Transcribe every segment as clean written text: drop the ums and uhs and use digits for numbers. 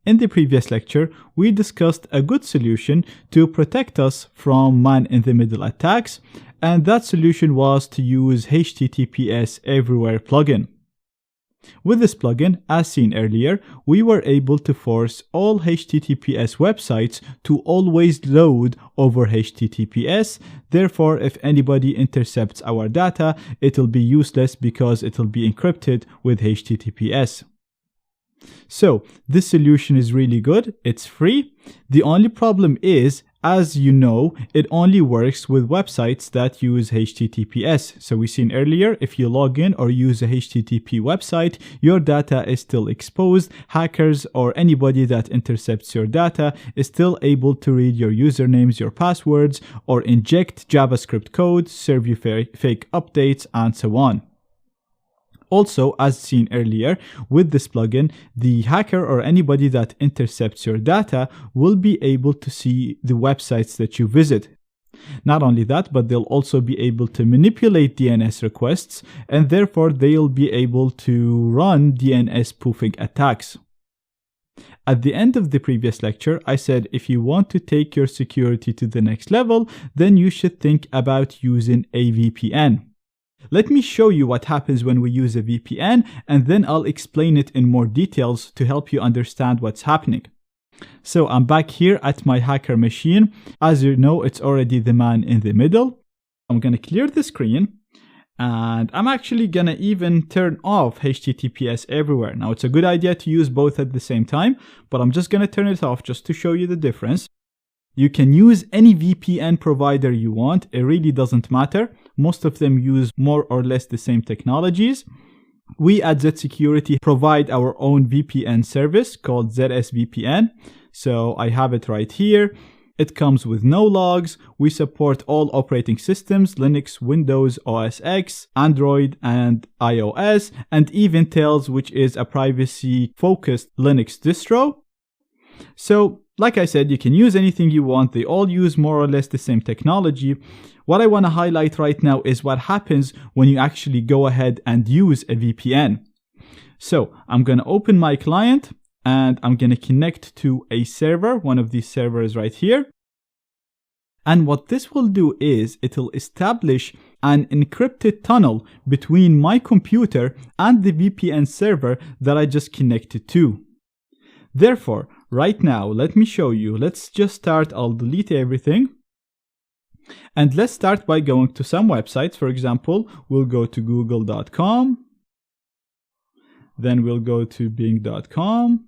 In the previous lecture, we discussed a good solution to protect us from man-in-the-middle attacks, and that solution was to use HTTPS Everywhere plugin. With this plugin, as seen earlier, we were able to force all HTTPS websites to always load over HTTPS. Therefore, if anybody intercepts our data, it'll be useless because it'll be encrypted with HTTPS. So, this solution is really good. It's free. The only problem is, as you know, it only works with websites that use HTTPS. So we seen earlier, if you log in or use a HTTP website, your data is still exposed. Hackers or anybody that intercepts your data is still able to read your usernames, your passwords, or inject JavaScript code, serve you fake updates, and so on. Also, as seen earlier, with this plugin, the hacker or anybody that intercepts your data will be able to see the websites that you visit. Not only that, but they'll also be able to manipulate DNS requests, and therefore they'll be able to run DNS spoofing attacks. At the end of the previous lecture, I said if you want to take your security to the next level, then you should think about using a VPN. Let me show you what happens when we use a VPN, and then I'll explain it in more details to help you understand what's happening. So I'm back here at my hacker machine. As you know, it's already the man in the middle. I'm going to clear the screen, and I'm actually going to even turn off HTTPS Everywhere. Now, it's a good idea to use both at the same time, but I'm just going to turn it off just to show you the difference. You can use any VPN provider you want. It really doesn't matter. Most of them use more or less the same technologies. We at Z Security provide our own VPN service called ZSVPN. So I have it right here. It comes with no logs. We support all operating systems, Linux, Windows, OS X, Android, and iOS, and even Tails, which is a privacy-focused Linux distro. So, like I said, you can use anything you want. They all use more or less the same technology. What I want to highlight right now is what happens when you actually go ahead and use a VPN. So I'm going to open my client and I'm going to connect to a server, one of these servers right here. And what this will do is it'll establish an encrypted tunnel between my computer and the VPN server that I just connected to. Therefore, right now, let me show you. Let's just start. I'll delete everything. And let's start by going to some websites. For example, we'll go to google.com. Then we'll go to bing.com.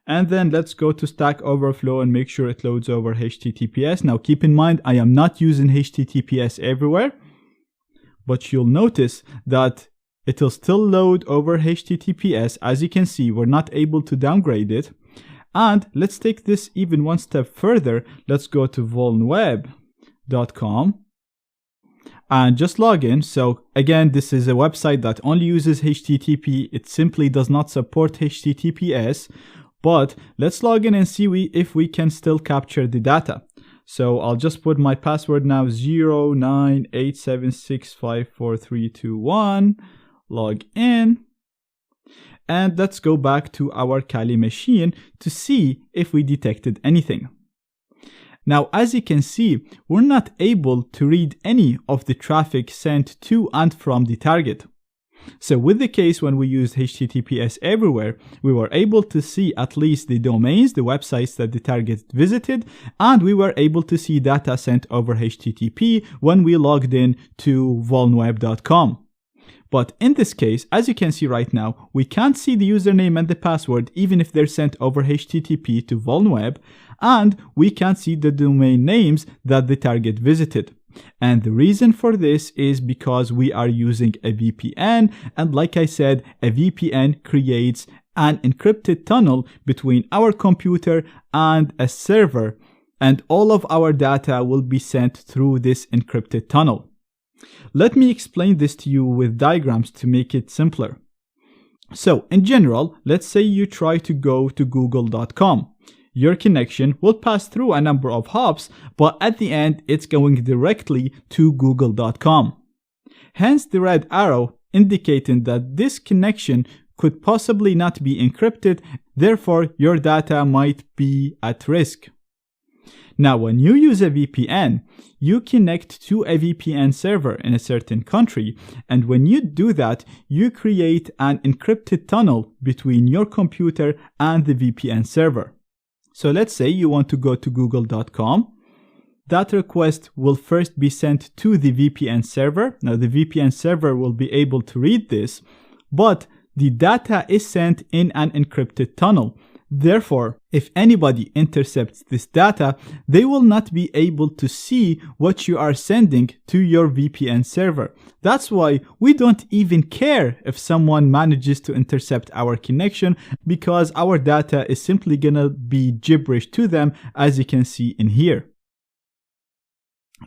And then let's go to Stack Overflow and make sure it loads over HTTPS. Now, keep in mind, I am not using HTTPS Everywhere, but you'll notice that it'll still load over HTTPS. As you can see, we're not able to downgrade it. And let's take this even one step further. Let's go to vulnweb.com and just log in. So again, this is a website that only uses HTTP. It simply does not support HTTPS. But let's log in and see if we can still capture the data. So I'll just put my password now, 0987654321. Log in. And let's go back to our Kali machine to see if we detected anything. Now, as you can see, we're not able to read any of the traffic sent to and from the target. So with the case when we used HTTPS Everywhere, we were able to see at least the domains, the websites that the target visited, and we were able to see data sent over HTTP when we logged in to vulnweb.com. But in this case, as you can see right now, we can't see the username and the password even if they're sent over HTTP to vulnweb, and we can't see the domain names that the target visited. And the reason for this is because we are using a VPN, and like I said, a VPN creates an encrypted tunnel between our computer and a server, and all of our data will be sent through this encrypted tunnel. Let me explain this to you with diagrams to make it simpler. So in general, let's say you try to go to google.com. Your connection will pass through a number of hops, but at the end, it's going directly to google.com. Hence the red arrow indicating that this connection could possibly not be encrypted, therefore your data might be at risk. Now, when you use a VPN, you connect to a VPN server in a certain country, and when you do that, you create an encrypted tunnel between your computer and the VPN server. So let's say you want to go to google.com. That request will first be sent to the VPN server. Now, the VPN server will be able to read this, but the data is sent in an encrypted tunnel. Therefore, if anybody intercepts this data, they will not be able to see what you are sending to your VPN server. That's why we don't even care if someone manages to intercept our connection, because our data is simply gonna be gibberish to them, as you can see in here.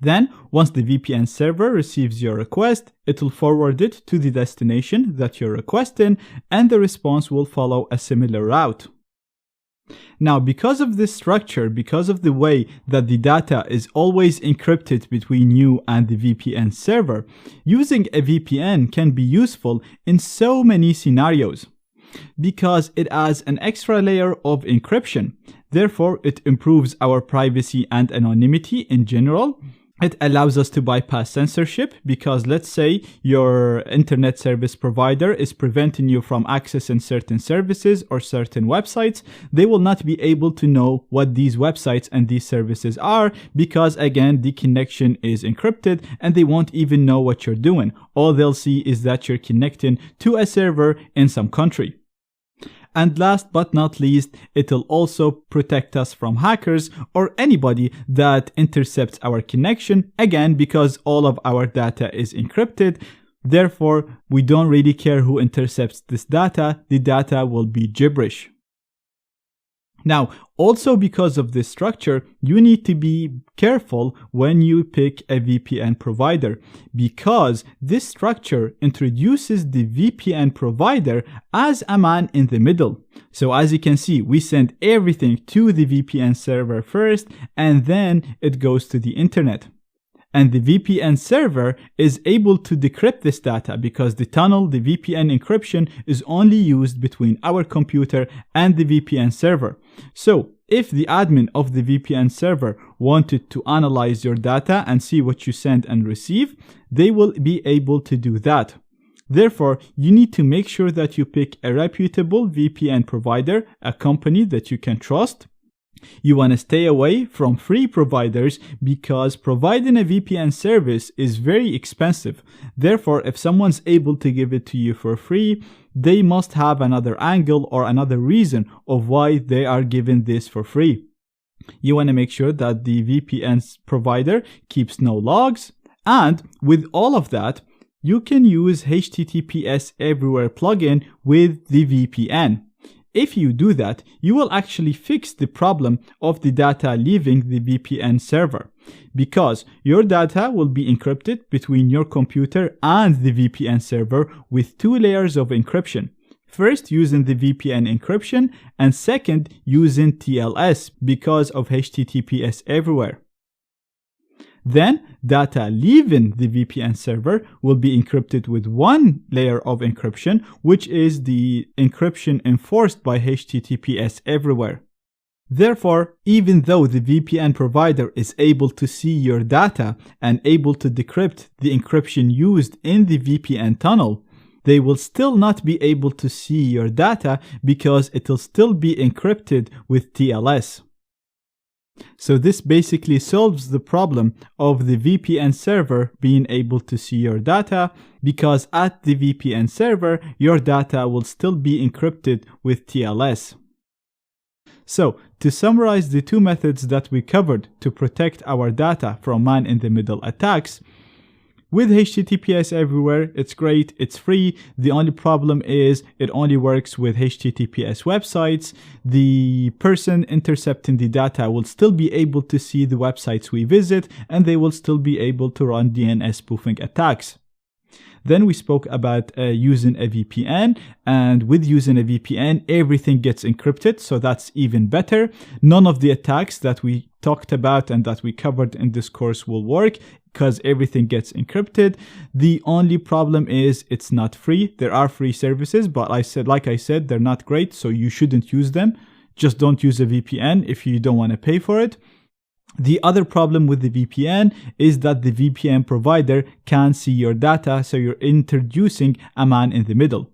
Then, once the VPN server receives your request, it will forward it to the destination that you're requesting, and the response will follow a similar route. Now, because of this structure, because of the way that the data is always encrypted between you and the VPN server, using a VPN can be useful in so many scenarios, because it adds an extra layer of encryption. Therefore, it improves our privacy and anonymity in general. It allows us to bypass censorship, because let's say your internet service provider is preventing you from accessing certain services or certain websites. They will not be able to know what these websites and these services are, because again, the connection is encrypted and they won't even know what you're doing. All they'll see is that you're connecting to a server in some country. And last but not least, it will also protect us from hackers or anybody that intercepts our connection, again, because all of our data is encrypted. Therefore, we don't really care who intercepts this data. The data will be gibberish. Now, also because of this structure, you need to be careful when you pick a VPN provider, because this structure introduces the VPN provider as a man in the middle. So as you can see, we send everything to the VPN server first, and then it goes to the internet. And the VPN server is able to decrypt this data, because the tunnel, the VPN encryption, is only used between our computer and the VPN server. So if the admin of the VPN server wanted to analyze your data and see what you send and receive, they will be able to do that. Therefore, you need to make sure that you pick a reputable VPN provider, a company that you can trust. You want to stay away from free providers, because providing a VPN service is very expensive. Therefore, if someone's able to give it to you for free, they must have another angle or another reason of why they are giving this for free. You want to make sure that the VPN provider keeps no logs. And with all of that, you can use HTTPS Everywhere plugin with the VPN. If you do that, you will actually fix the problem of the data leaving the VPN server, because your data will be encrypted between your computer and the VPN server with 2 layers of encryption. First, using the VPN encryption, and second, using TLS because of HTTPS Everywhere. Then, data leaving the VPN server will be encrypted with 1 layer of encryption, which is the encryption enforced by HTTPS Everywhere. Therefore, even though the VPN provider is able to see your data and able to decrypt the encryption used in the VPN tunnel, they will still not be able to see your data, because it will still be encrypted with TLS. So this basically solves the problem of the VPN server being able to see your data, because at the VPN server, your data will still be encrypted with TLS. So, to summarize the 2 methods that we covered to protect our data from man-in-the-middle attacks, with HTTPS Everywhere, it's great, it's free. The only problem is it only works with HTTPS websites. The person intercepting the data will still be able to see the websites we visit, and they will still be able to run DNS spoofing attacks. Then we spoke about using a VPN, and with using a VPN, everything gets encrypted, so that's even better. None of the attacks that we talked about and that we covered in this course will work because everything gets encrypted. The only problem is it's not free. There are free services, but like I said, they're not great, so you shouldn't use them. Just don't use a VPN if you don't want to pay for it. The other problem with the VPN is that the VPN provider can't see your data, so you're introducing a man in the middle.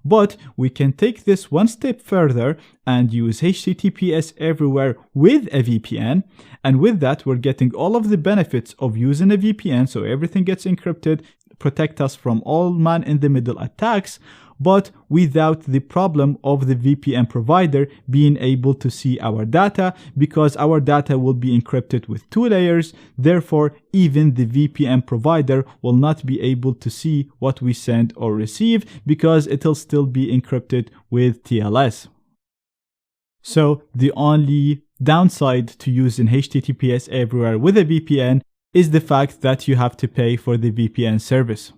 But we can take this one step further and use HTTPS everywhere with a VPN. And with that, we're getting all of the benefits of using a VPN, so everything gets encrypted, protect us from all man-in-the-middle attacks, but without the problem of the VPN provider being able to see our data, because our data will be encrypted with 2 layers. Therefore, even the VPN provider will not be able to see what we send or receive because it'll still be encrypted with TLS. So the only downside to using HTTPS everywhere with a VPN is the fact that you have to pay for the VPN service.